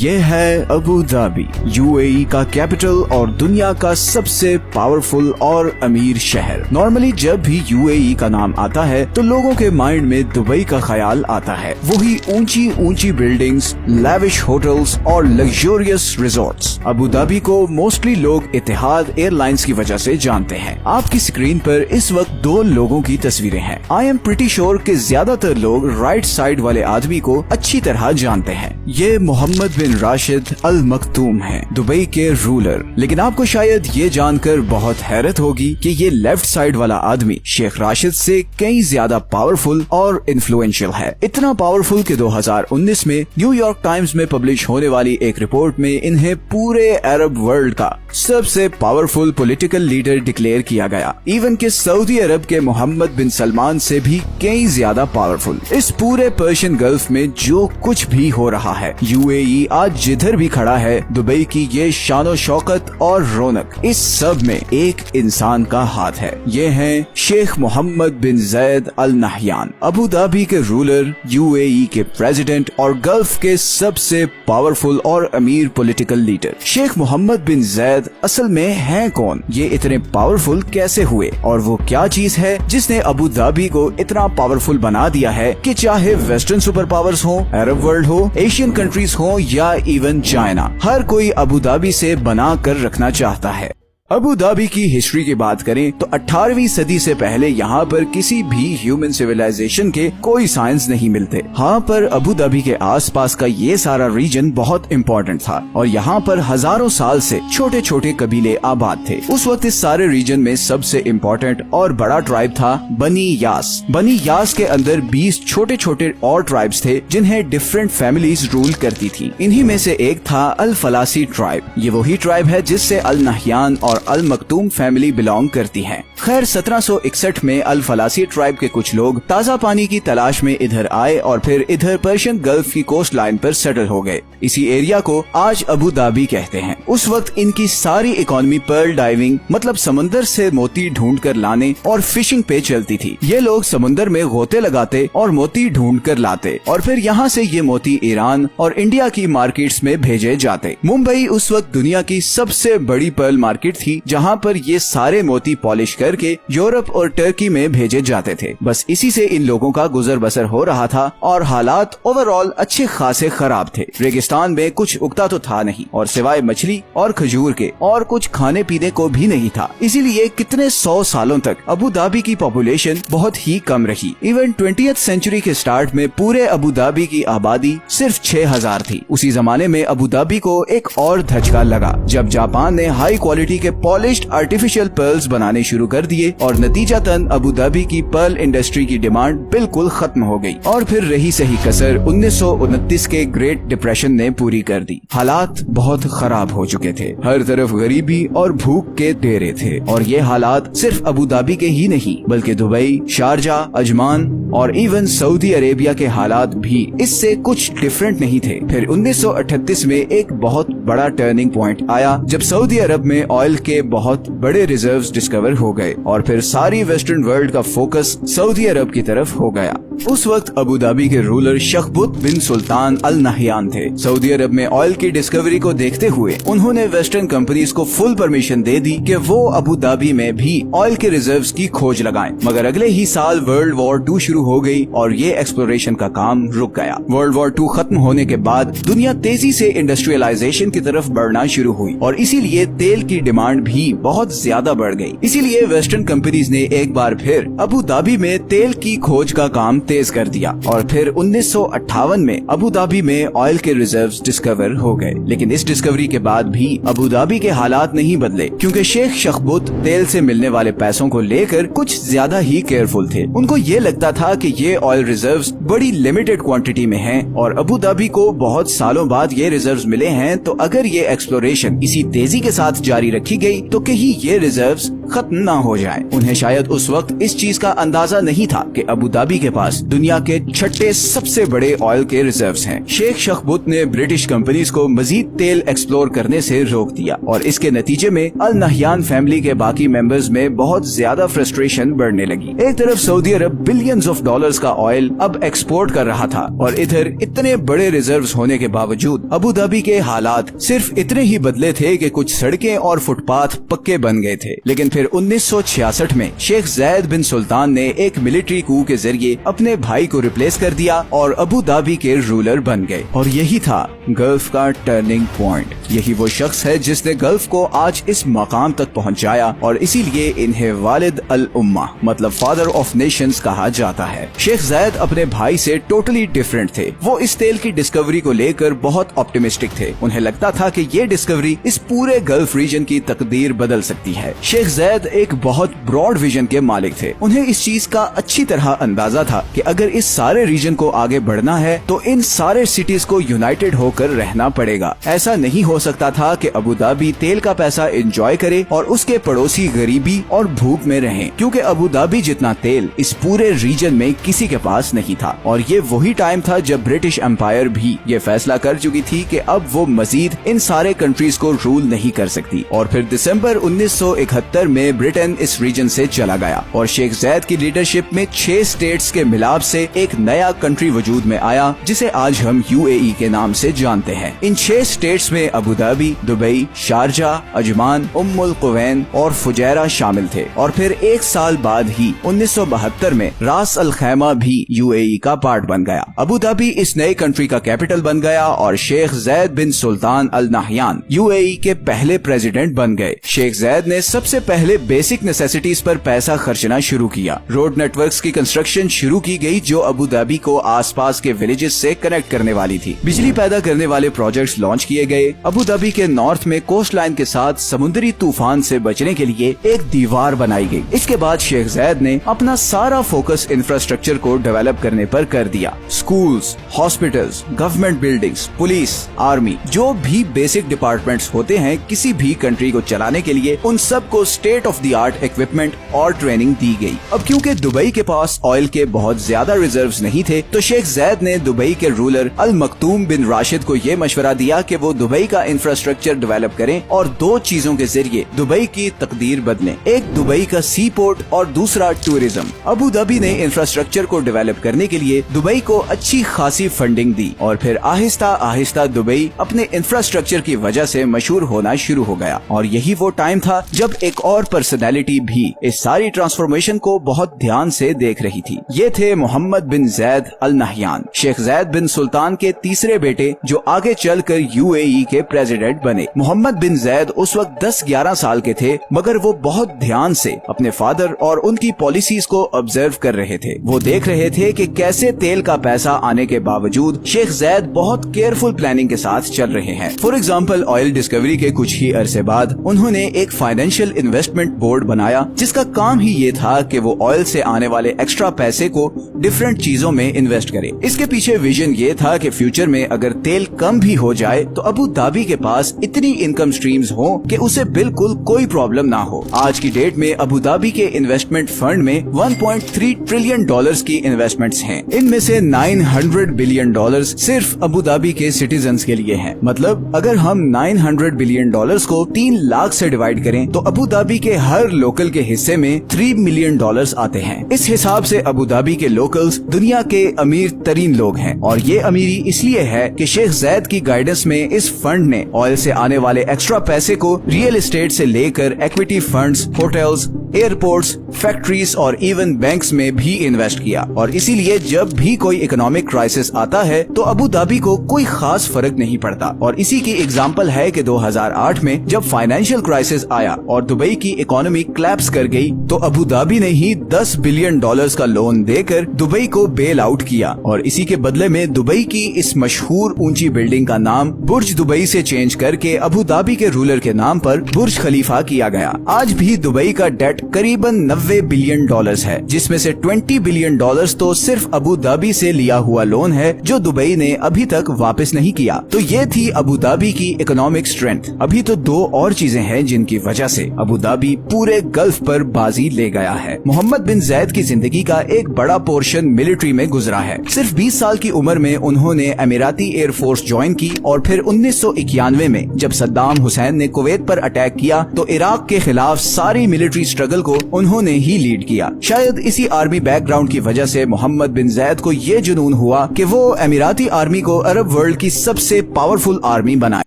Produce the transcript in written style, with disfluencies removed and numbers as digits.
ये है Abu Dhabi, UAE का कैपिटल और दुनिया का सबसे पावरफुल और अमीर शहर। नॉर्मली जब भी यूएई का नाम आता है तो लोगों के माइंड में दुबई का ख्याल आता है, वही ऊंची ऊंची बिल्डिंग्स, लैविश होटल्स और लग्जरियस रिजॉर्ट्स। अबू धाबी को मोस्टली लोग इतिहाद एयरलाइंस की वजह से जानते हैं। आपकी स्क्रीन पर इस वक्त दो लोगों की तस्वीरें हैं। आई एम प्रिटी श्योर कि ज्यादातर लोग राइट साइड वाले आदमी को अच्छी तरह जानते हैं। ये मोहम्मद बिन राशिद अल मखतूम हैं, दुबई के रूलर। लेकिन आपको शायद ये जानकर बहुत हैरत होगी कि ये लेफ्ट साइड वाला आदमी शेख राशिद से कई ज्यादा पावरफुल और इन्फ्लुएंशियल है। इतना पावरफुल कि 2019 में न्यूयॉर्क टाइम्स में पब्लिश होने वाली एक रिपोर्ट में इन्हें पूरे अरब वर्ल्ड का सबसे पावरफुल पॉलिटिकल लीडर डिक्लेयर किया गया। इवन कि सऊदी अरब के मोहम्मद बिन सलमान से भी कई ज्यादा पावरफुल। इस पूरे पर्शियन गल्फ में जो कुछ भी हो रहा है, यूएई आज जिधर भी खड़ा है, दुबई की ये शानो शौकत और रौनक, इस सब में एक इंसान का हाथ है। ये हैं Sheikh Mohammed bin Zayed Al Nahyan, Abu Dhabi के रूलर, यूएई के प्रेसिडेंट और गल्फ के सबसे पावरफुल और अमीर political leader. Sheikh Mohammed bin Zayed असल में हैं कौन, ये इतने पावरफुल कैसे हुए और वो क्या चीज है जिसने अबू धाबी को इतना पावरफुल बना दिया है कि चाहे वेस्टर्न सुपर पावर्स हो, अरब वर्ल्ड हो, एशियन कंट्रीज हो या इवन चाइना, हर कोई अबू धाबी से बना कर रखना चाहता है। अबू धाबी की हिस्ट्री की बात करें तो 18वीं सदी से पहले यहाँ पर किसी भी ह्यूमन सिविलाइजेशन के कोई साइंस नहीं मिलते। हाँ, पर अबू धाबी के आसपास का ये सारा रीजन बहुत इम्पोर्टेंट था और यहाँ पर हजारों साल से छोटे छोटे कबीले आबाद थे। उस वक्त इस सारे रीजन में सबसे इम्पोर्टेंट और बड़ा ट्राइब था बनी यास। बनी यास के अंदर 20 छोटे छोटे और ट्राइब्स थे जिन्हें डिफरेंट फैमिलीज रूल करती थी। इन्हीं में से एक था अल फलासी ट्राइब। ये वही ट्राइब है जिससे अल नहयान और अल मखतूम फैमिली बिलोंग करती हैं। खैर 1761 में अल फलासी ट्राइब के कुछ लोग ताज़ा पानी की तलाश में इधर आए और फिर इधर पर्शियन गल्फ की कोस्ट लाइन पर सेटल हो गए। इसी एरिया को आज अबू धाबी कहते हैं। उस वक्त इनकी सारी इकोनॉमी पर्ल डाइविंग मतलब समंदर से मोती ढूंढ कर लाने और फिशिंग पे चलती थी। ये लोग समुद्र में गोते लगाते और मोती ढूंढ कर लाते और फिर यहाँ से ये मोती ईरान और इंडिया की मार्केट्स में भेजे जाते। मुंबई उस वक्त दुनिया की सबसे बड़ी पर्ल मार्केट थी जहाँ पर ये सारे मोती पॉलिश करके यूरोप और टर्की में भेजे जाते थे। बस इसी से इन लोगों का गुजर बसर हो रहा था और हालात ओवरऑल अच्छे खासे खराब थे। रेगिस्तान में कुछ उगता तो था नहीं और सिवाय मछली और खजूर के और कुछ खाने पीने को भी नहीं था। इसीलिए कितने 100 सालों तक अबू धाबी की पॉपुलेशन बहुत ही कम रही। इवन 20th सेंचुरी के स्टार्ट में पूरे अबू धाबी की आबादी सिर्फ 6000 थी। उसी जमाने में अबू धाबी को एक और धचका लगा जब जापान ने हाई क्वालिटी के पॉलिश्ड आर्टिफिशियल पर्ल्स बनाने शुरू कर दिए और नतीजतन अबू धाबी की पर्ल इंडस्ट्री की डिमांड बिल्कुल खत्म हो गई और फिर रही सही कसर 1929 के ग्रेट डिप्रेशन ने पूरी कर दी। हालात बहुत खराब हो चुके थे, हर तरफ गरीबी और भूख के डेरे थे और ये हालात सिर्फ अबू धाबी के ही नहीं बल्कि दुबई, शारजा, अजमान और इवन सऊदी अरेबिया के हालात भी इससे कुछ डिफरेंट नहीं थे। फिर 1938 में एक बहुत बड़ा टर्निंग पॉइंट आया जब सऊदी अरब में ऑयल के बहुत बड़े रिजर्व्स डिस्कवर हो गए और फिर सारी वेस्टर्न वर्ल्ड का फोकस सऊदी अरब की तरफ हो गया। उस वक्त अबू धाबी के रूलर शख्बुत बिन सुल्तान अल नहयान थे। सऊदी अरब में ऑयल की डिस्कवरी को देखते हुए उन्होंने वेस्टर्न कंपनीज को फुल परमिशन दे दी कि वो अबू धाबी में भी ऑयल के रिजर्व्स की खोज लगाएं। मगर अगले ही साल वर्ल्ड वॉर 2 शुरू हो गई और ये एक्सप्लोरेशन का काम रुक गया। वर्ल्ड वॉर 2 खत्म होने के बाद दुनिया तेजी से इंडस्ट्रियलाइजेशन की तरफ बढ़ना शुरू हुई और इसीलिए तेल की डिमांड भी बहुत ज्यादा बढ़ गई। इसीलिए वेस्टर्न कंपनीज ने एक बार फिर अबू धाबी में तेल की खोज का काम तेज कर दिया और फिर 1958 में अबू धाबी में ऑयल के रिजर्व्स डिस्कवर हो गए। लेकिन इस डिस्कवरी के बाद भी अबू धाबी के हालात नहीं बदले क्योंकि शेख शख्बुत तेल से मिलने वाले पैसों को लेकर कुछ ज्यादा ही केयरफुल थे। उनको ये लगता था कि ये ऑयल रिजर्व्स बड़ी लिमिटेड क्वांटिटी में हैं और अबू धाबी को बहुत सालों बाद ये रिजर्व्स मिले हैं, तो अगर ये एक्सप्लोरेशन इसी तेजी के साथ जारी रखी गई तो कहीं ये रिजर्व्स खत्म ना हो जाए। उन्हें शायद उस वक्त इस चीज का अंदाजा नहीं था कि अबू धाबी के पास दुनिया के छठे सबसे बड़े ऑयल के रिजर्व्स हैं। शेख शखबुत ने ब्रिटिश कंपनीज को मजीद तेल एक्सप्लोर करने से रोक दिया और इसके नतीजे में अल नहयान फैमिली के बाकी मेंबर्स में बहुत ज्यादा फ्रस्ट्रेशन बढ़ने लगी। एक तरफ Saudi Arab billions of dollars का ऑयल अब एक्सपोर्ट कर रहा था और इधर इतने बड़े रिजर्व्स होने के बावजूद अबू धाबी के हालात सिर्फ इतने ही बदले थे कि कुछ सड़कें और फुटपाथ पक्के बन गए थे। लेकिन फिर 1966 में शेख ज़ैद बिन सुल्तान ने एक मिलिट्री कू के जरिए अपने भाई को रिप्लेस कर दिया और अबू धाबी के रूलर बन गए। और यही था गल्फ का टर्निंग पॉइंट। यही वो शख्स है जिसने गल्फ को आज इस मकाम तक पहुंचाया और इसीलिए इन्हें वालिद अल उम्मा मतलब फादर ऑफ नेशंस कहा जाता है। शेख ज़ैद अपने भाई से टोटली डिफरेंट थे। वो इस तेल की डिस्कवरी को लेकर बहुत ऑप्टिमिस्टिक थे। उन्हें लगता था कि ये डिस्कवरी इस पूरे गल्फ रीजन की तकदीर बदल सकती है। शेख ज़ैद एक बहुत ब्रॉड विजन के मालिक थे। उन्हें इस चीज का अच्छी तरह अंदाजा था कि अगर इस सारे रीजन को आगे बढ़ना है तो इन सारे सिटीज को यूनाइटेड होकर रहना पड़ेगा। ऐसा नहीं हो सकता था कि अबू धाबी तेल का पैसा एंजॉय करे और उसके पड़ोसी गरीबी और भूख में रहें, क्योंकि अबू धाबी जितना तेल इस पूरे रीजन में किसी के पास नहीं था। और ये वही टाइम था जब ब्रिटिश एम्पायर भी ये फैसला कर चुकी थी कि अब वो मजीद इन सारे कंट्रीज को रूल नहीं कर सकती। और फिर दिसंबर 1971 में ब्रिटेन इस रीजन से चला गया और शेख ज़ैद की लीडरशिप में 6 स्टेट्स के मिलाप से एक नया कंट्री वजूद में आया जिसे आज हम UAE के नाम से जानते हैं। इन 6 स्टेट्स में Abu Dhabi, Dubai, Sharjah, Ajman, Umm al Quwain और फुजैरा शामिल थे। और फिर एक साल बाद ही 1972 में रास अल खैमा भी UAE का पार्ट बन गया। अबू धाबी इस नए कंट्री का कैपिटल बन गया और शेख ज़ैद बिन सुल्तान अल नहयान UAE के पहले प्रेसिडेंट बन गए। शेख ज़ैद ने सबसे पहले बेसिक नेसेसिटीज पर पैसा खर्चना शुरू किया। रोड नेटवर्क्स की कंस्ट्रक्शन शुरू की गई जो अबू धाबी को आसपास के विलेजेस से कनेक्ट करने वाली थी। बिजली पैदा करने वाले प्रोजेक्ट्स लॉन्च किए गए। अबू धाबी के नॉर्थ में कोस्ट लाइन के साथ समुद्री तूफान से बचने के लिए एक दीवार बनाई गई। इसके बाद शेख ज़ैद ने अपना सारा फोकस इंफ्रास्ट्रक्चर को डेवलप करने पर कर दिया। Schools, hospitals, government buildings, police, army, जो भी बेसिक डिपार्टमेंट्स होते हैं किसी भी कंट्री को चलाने के लिए, उन सब को state of the art equipment और ट्रेनिंग दी गई। अब क्योंकि दुबई के पास ऑयल के बहुत ज्यादा रिजर्व्स नहीं थे तो शेख ज़ैद ने दुबई के रूलर अल मक्तूम बिन राशिद को ये मशवरा दिया कि वो दुबई का इंफ्रास्ट्रक्चर डेवलप करें और 2 चीजों के जरिए दुबई की तकदीर बदलें। एक दुबई का सी पोर्ट और दूसरा टूरिज्म। अबू धाबी ने इंफ्रास्ट्रक्चर को डेवलप करने के लिए दुबई को अच्छी खासी फंडिंग दी और फिर आहिस्ता आहिस्ता दुबई अपने इंफ्रास्ट्रक्चर की वजह से मशहूर होना शुरू हो गया। और यही वो टाइम था जब एक और पर्सनैलिटी भी इस सारी ट्रांसफॉर्मेशन को बहुत ध्यान से देख रही थी। ये थे मोहम्मद बिन ज़ैद अल नहयान, शेख ज़ैद बिन सुल्तान के तीसरे बेटे जो आगे चलकर UAE के प्रेसिडेंट बने। मोहम्मद बिन ज़ैद उस वक्त 10-11 साल के थे मगर वो बहुत ध्यान से अपने फादर और उनकी पॉलिसीज को ऑब्जर्व कर रहे थे। वो देख रहे थे कि कैसे तेल का पैसा आने के बावजूद शेख ज़ैद बहुत केयरफुल प्लानिंग के साथ चल रहे हैं। फॉर एग्जाम्पल ऑयल डिस्कवरी के कुछ ही अरसे बाद उन्होंने एक फाइनेंशियल इन्वेस्टमेंट बोर्ड बनाया जिसका काम ही ये था कि वो ऑयल से आने वाले एक्स्ट्रा पैसे को डिफरेंट चीजों में इन्वेस्ट करे। इसके पीछे विजन ये था कि फ्यूचर में अगर तेल कम भी हो जाए तो अबू धाबी के पास इतनी इनकम स्ट्रीम्स हो कि उसे बिल्कुल कोई प्रॉब्लम ना हो। आज की डेट में अबू धाबी के इन्वेस्टमेंट फंड में 1.3 ट्रिलियन डॉलर्स की इन्वेस्टमेंट्स हैं। इनमें से 900 बिलियन डॉलर्स सिर्फ अबू धाबी के सिटीजन्स के लिए हैं। मतलब अगर हम 900 बिलियन डॉलर्स को 3 लाख से डिवाइड करें तो अबू धाबी के हर लोकल के हिस्से में 3 मिलियन डॉलर्स आते हैं। इस हिसाब से अबू धाबी के लोकल्स दुनिया के अमीर तरीन लोग हैं और ये अमीरी इसलिए है कि शेख ज़ैद की गाइडेंस में इस फंड ने ऑयल से आने वाले एक्स्ट्रा पैसे को रियल एस्टेट से लेकर equity funds, hotels, airports, factories और इवन बैंक्स में भी इन्वेस्ट किया। और इसीलिए जब भी कोई इकोनॉमिक क्राइसिस आता है तो अबू धाबी को कोई खास फर्क नहीं पड़ता। और इसी की एग्जांपल है कि 2008 में जब फाइनेंशियल क्राइसिस आया और दुबई की इकोनॉमी क्लैप्स कर गई तो अबू धाबी ने ही 10 बिलियन डॉलर्स का लोन देकर दुबई को बेल आउट किया और इसी के बदले में दुबई की इस मशहूर ऊंची बिल्डिंग का नाम बुर्ज दुबई से चेंज करके अबू धाबी के रूलर के नाम पर बुर्ज खलीफा किया गया। आज भी दुबई का डेट करीबन 90 बिलियन डॉलर्स है, जिसमें से 20 बिलियन डॉलर्स तो सिर्फ अबू धाबी से लिया हुआ लोन है जो दुबई ने अभी तक वापस नहीं किया। तो ये थी अबू धाबी की इकोनॉमिक स्ट्रेंथ। अभी तो दो और चीजें हैं जिनकी वजह से अबू धाबी पूरे गल्फ पर बाजी ले गया है। मोहम्मद बिन ज़ैद की जिंदगी का एक बड़ा पोर्शन मिलिट्री में गुजरा है। सिर्फ 20 साल की उम्र में उन्होंने अमीराती एयरफोर्स ज्वाइन की और फिर 1991 में जब सद्दाम हुसैन ने कुवैत पर अटैक किया तो इराक के खिलाफ सारी मिलिट्री स्ट्रगल को उन्होंने ही लीड किया। शायद इसी आर्मी बैकग्राउंड की वजह से मोहम्मद बिन ज़ैद को ये जुनून हुआ कि वो अमीराती आर्मी को अरब वर्ल्ड की सबसे पावरफुल आर्मी बनाए।